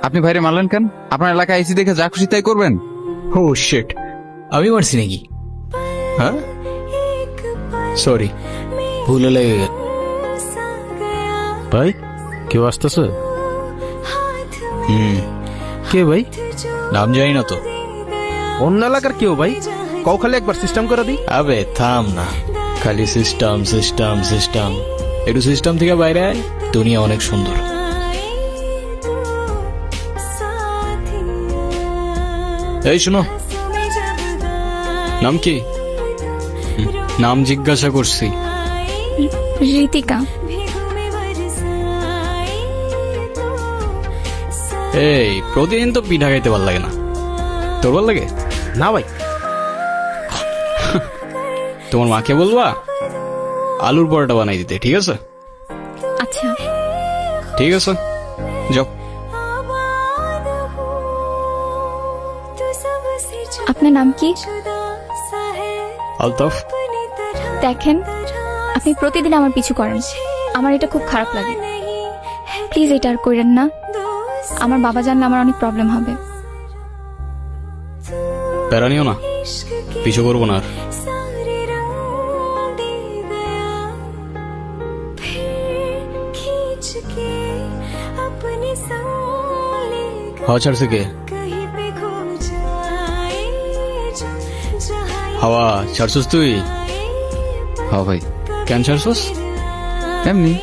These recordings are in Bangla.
আপনি ভাইরে মারলেন কেন? আপনার এলাকায় আইসি দেখে যা খুশি তাই করবেন? ও শিট, আমি মারছি নাকি? হ্যাঁ, সরি, ভুলে লেগে গেল। ভাই কেউ আসতেছে? কে ভাই? নাম জানি না তো। অন্য এলাকার কেউ ভাই? কও খালি একবার সিস্টেম করে দিই। আবে থাম না, খালি সিস্টেম সিস্টেম সিস্টেম। একটু সিস্টেম থেকে বাইরে আয়, দুনিয়া অনেক সুন্দর। এই শোনো, নাম কি? নাম জিজ্ঞাসা করছি। ঋতিকা। এই প্রতিদিন তো পিঠা খাইতে ভাল লাগে না, তোর ভাল লাগে? না ভাই, তোমার মাকে বলবা আলুর পরোটা বানাই দিতে, ঠিক আছে? আচ্ছা, ঠিক আছে, যাও। আপনার নাম কি? আলতাফ। দেখেন, আপনি প্রতিদিন আমার পিছু করেন, আমার এটা খুব খারাপ লাগে। প্লিজ এটা আর করেন না, আমার বাবা জানলে আমার অনেক প্রবলেম হবে। প্যারা নিও না, পিছু করবো না আর। হাওয়া ছাড়ছে কে? হাওয়া ছাড়ছস তুই? হ্যাঁ ভাই, কেন ছাড়ছস? এমনি।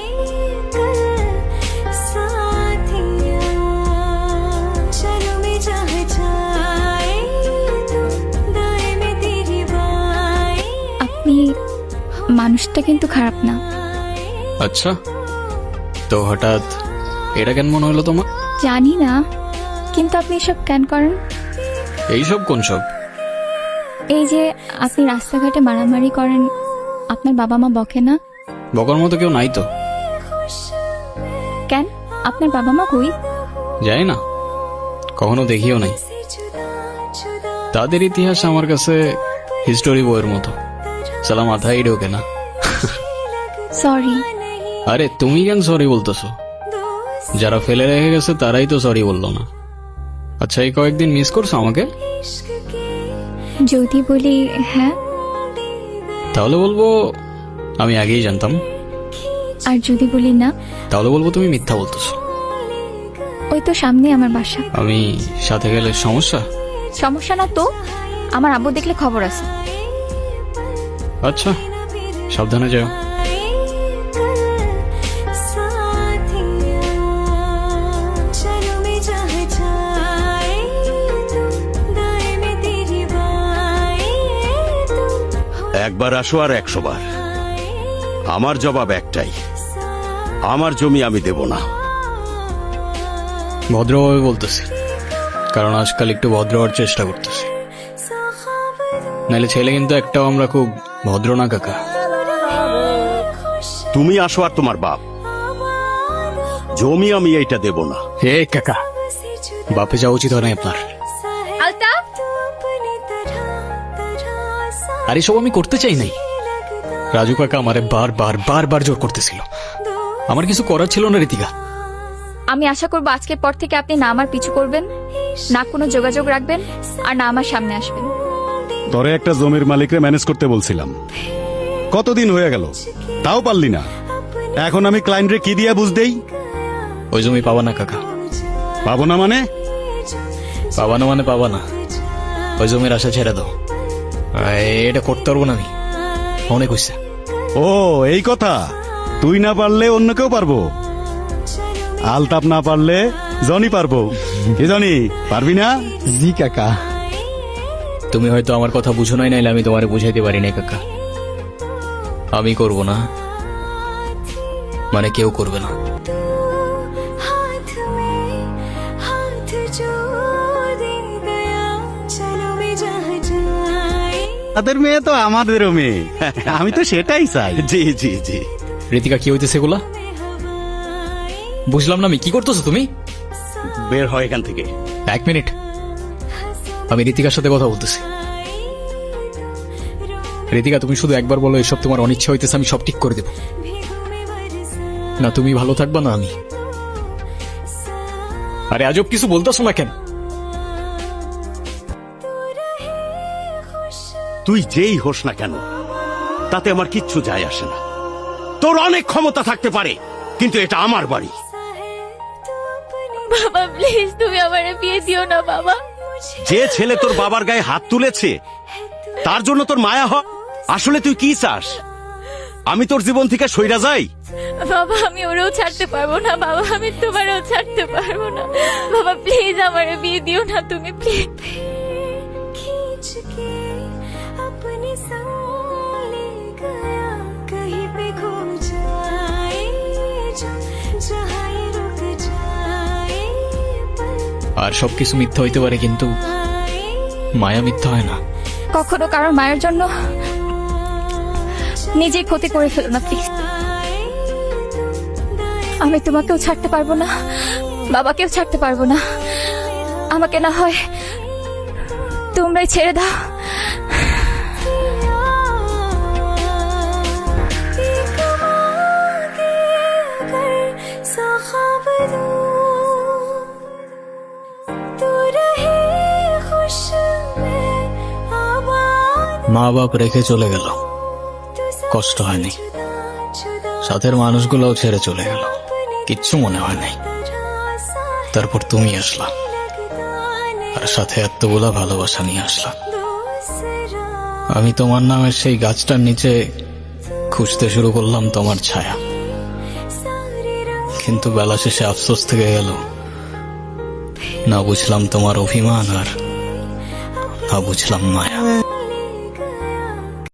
আপনি মানুষটা কিন্তু খারাপ না। আচ্ছা, তো হঠাৎ এটা কেন মনে হলো তোমার? জানি না, কিন্তু আপনি এসব কেন করেন? এইসব কোন সব? এই যে আপনি রাস্তাঘাটে মারামারি করেন, আপনার বাবা মা বকে না? বকার মতো কেউ নাই তো। কেন, আপনার বাবা মা কই? জানি না, কখনো দেখিও নাই। তাদের ইতিহাস আমার কাছে হিস্টোরি বইয়ের মতো, সালা মাথায় ঢোকে না। সরি। আরে তুমি কেন সরি বলতেছো? যারা ফেলে রেখে গেছে তারাই তো সরি বললো না। আচ্ছা, এই কয়েকদিন মিস করছো আমাকে? যদি বলি হ্যাঁ, তাহলে বলবো আমি আগেই জানতাম। আর যদি বলি না, তাহলে বলবো তুমি মিথ্যা বলতেছো। ওই তো সামনে আমার বাসা। আমি সাথে গেলে সমস্যা? সমস্যা না তো, আমার আব্বু দেখলে খবর আছে। আচ্ছা, সাবধানে যাও। একবার আসো আর 100 বার। আমার জবাব একটাই, আমার জমি আমি দেব না। ভদ্রভাবে বলতেছি, কারণ আজকাল একটু ভদ্র হওয়ার চেষ্টা করতেছি। নাহলে ছেলে কিন্তু একটাও আমরা খুব ভদ্র না কাকা। তুমি আসো আর তোমার বাপ, জমি আমি এইটা দেব না। হে কাকা, বাপে যাওয়া উচিত হয় না আপনার। আলতাফ, আর এসব আমি করতে চাই নাই। রাজু কাকা আমারে বারবার বারবার জোর করতেছিল, আমার কিছু করার ছিল না। ঋতিকা, আমি আশা করবো আজকের পর থেকে আপনি না আমার পিছু করবেন, না কোনো যোগাযোগ রাখবেন, আর না আমার সামনে আসবেন। ধরে একটা জমির মালিকরে ম্যানেজ করতে বলছিলাম, কতদিন হয়ে গেল, তাও পারলি না। এখন আমি ক্লায়েন্টরে কি দিয়া বুঝ দেই? ওই জমি পাবা না কাকা। পাবো না মানে? পাবা না মানে পাবা না, ওই জমির আশা ছেড়ে দাও। এটা করতে পারবো না আমি, অনেক হয়েছে। ও এই কথা, তুই না পারলে অন্য কেউ পারবো। আলতাপ না পারলে জনি পারবো। কি জনি, পারবি না? জি কাকা। তুমি হয়তো আমার কথা বুঝো নাই, নাইলে আমি তোমারে বুঝাইতে পারি নাই কাকা। আমি করব না মানে কেউ করবে না। তাদের মেয়ে তো আমাদেরও মেয়ে, আমি তো সেটাই চাই। জি জি জি। ঋতিকা, কি হইতেছে এগুলা? বুঝলাম না আমি, কি করতেছো তুমি? বের হয় এখান থেকে। 1 মিনিট, আমি ঋতিকার সাথে কথা বলতেছি। ঋতিকা, তুমি শুধু একবার বলো এসব তোমার অনিচ্ছা হইতেছে, আমি সব ঠিক করে দেব। না তুমি ভালো থাকবা না আমি। আরে আজব কিছু বলতেছো না কেন? তুই যেই হোস না কেন তাতে আমার কিচ্ছু যায় আসে না। তোর অনেক ক্ষমতা থাকতে পারে, কিন্তু এটা আমার বাড়ি। বাবা প্লিজ তুমি আমারে বিয়ে দিও না বাবা। যে ছেলে তোর বাবার গায়ে হাত তুলেছে তার জন্য তোর মায়া হয়? আসলে তুই কি চাস? আমি তোর জীবন থেকে সইরা যাই? বাবা আমি ওরেও ছাড়তে পারবো না বাবা, আমি তোমারও ছাড়তে পারবো না বাবা, প্লিজ আমারে বিয়ে দিও না তুমি প্লিজ। আর সবকিছু মিথ্যা হইতে পারে, কিন্তু মায়া মিথ্যা হয় না। কখনো কারোর মায়ের জন্য নিজেই ক্ষতি করে ফেলো না প্লিজ। আমি তোমাকেও ছাড়তে পারবো না, বাবাকেও ছাড়তে পারবো না। আমাকে না হয় তোমরাই ছেড়ে দাও। মা বাপ রেখে চলে গেল, কষ্ট হয়নি। সাথের মানুষগুলোও ছেড়ে চলে গেল, কিচ্ছু মনে হয় নাই। তারপর তুমি আসলা, আর সাথে এতগুলা ভালোবাসা নিয়ে আসলা। আমি তোমার নামের সেই গাছটার নিচে খুঁজতে শুরু করলাম তোমার ছায়া, কিন্তু বেলা শেষে আফসোস থেকে গেল। না বুঝলাম তোমার অভিমান, আর না বুঝলাম মায়া।